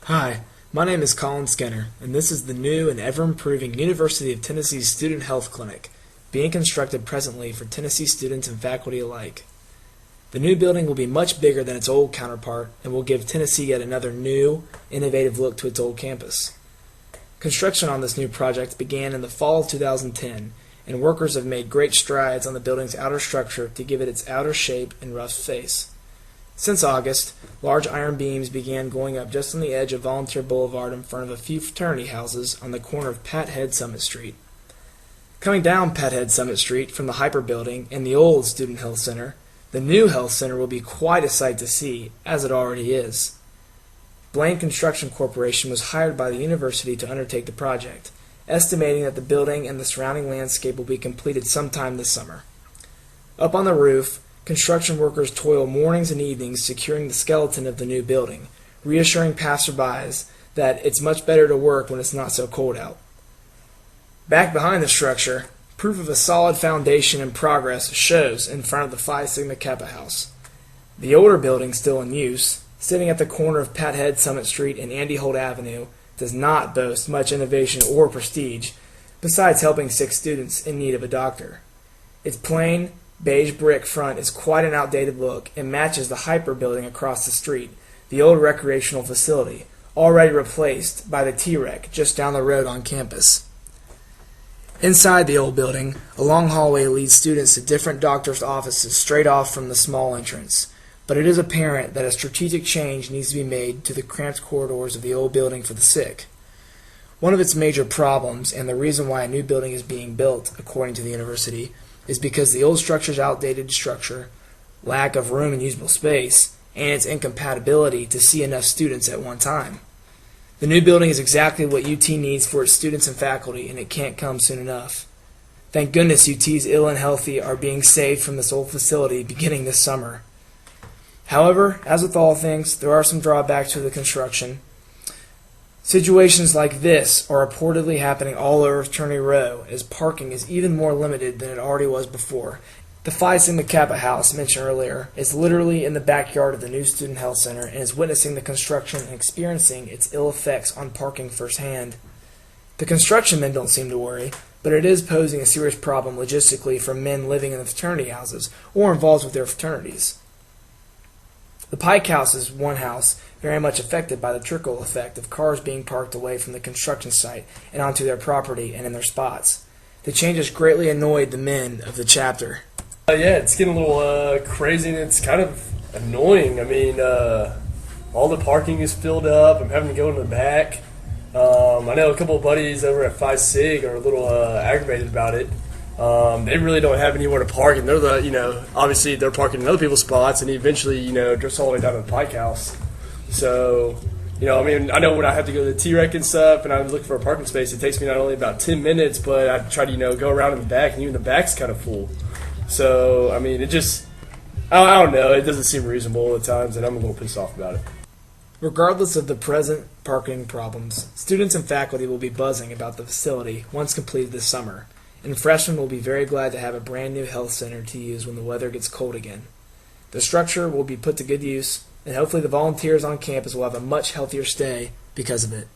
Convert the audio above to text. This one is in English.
Hi, my name is Colin Skinner, and this is the new and ever-improving University of Tennessee Student Health Clinic, being constructed presently for Tennessee students and faculty alike. The new building will be much bigger than its old counterpart and will give Tennessee yet another new, innovative look to its old campus. Construction on this new project began in the fall of 2010, and workers have made great strides on the building's outer structure to give it its outer shape and rough face. Since August, large iron beams began going up just on the edge of Volunteer Boulevard in front of a few fraternity houses on the corner of Pat Head Summit Street. Coming down Pat Head Summit Street from the Hyper Building and the old Student Health Center, the new Health Center will be quite a sight to see, as it already is. Blaine Construction Corporation was hired by the university to undertake the project, estimating that the building and the surrounding landscape will be completed sometime this summer. Up on the roof, construction workers toil mornings and evenings securing the skeleton of the new building, reassuring passerbys that it's much better to work when it's not so cold out. Back behind the structure, proof of a solid foundation and progress shows in front of the Phi Sigma Kappa House. The older building still in use, sitting at the corner of Pat Head Summit Street and Andy Holt Avenue, does not boast much innovation or prestige, besides helping sick students in need of a doctor. Its plain, beige brick front is quite an outdated look and matches the Hyper Building across the street, the old recreational facility, already replaced by the T-Rec just down the road on campus. Inside the old building, a long hallway leads students to different doctors' offices straight off from the small entrance, but it is apparent that a strategic change needs to be made to the cramped corridors of the old building for the sick. One of its major problems, and the reason why a new building is being built, according to the university, is because the old structure's outdated structure, lack of room and usable space, and its incompatibility to see enough students at one time. The new building is exactly what UT needs for its students and faculty, and it can't come soon enough. Thank goodness UT's ill and healthy are being saved from this old facility beginning this summer. However, as with all things, there are some drawbacks to the construction. Situations like this are reportedly happening all over Fraternity Row, as parking is even more limited than it already was before. The Phi Sigma Kappa house, mentioned earlier, is literally in the backyard of the new Student Health Center and is witnessing the construction and experiencing its ill effects on parking firsthand. The construction men don't seem to worry, but it is posing a serious problem logistically for men living in the fraternity houses or involved with their fraternities. The Pike House is one house very much affected by the trickle effect of cars being parked away from the construction site and onto their property and in their spots. The change has greatly annoyed the men of the chapter. Yeah, it's getting a little crazy and it's kind of annoying. I mean, all the parking is filled up. I'm having to go in the back. I know a couple of buddies over at Phi Sig are a little aggravated about it. They really don't have anywhere to park, and obviously they're parking in other people's spots, and eventually, just all the way down to the Pike House. So, I know when I have to go to the T-Rec and stuff, and I'm looking for a parking space, it takes me not only about 10 minutes, but I try to, go around in the back, and even the back's kind of full. So, I don't know, it doesn't seem reasonable at times, and I'm a little pissed off about it. Regardless of the present parking problems, students and faculty will be buzzing about the facility once completed this summer, and freshmen will be very glad to have a brand new health center to use when the weather gets cold again. The structure will be put to good use, and hopefully the volunteers on campus will have a much healthier stay because of it.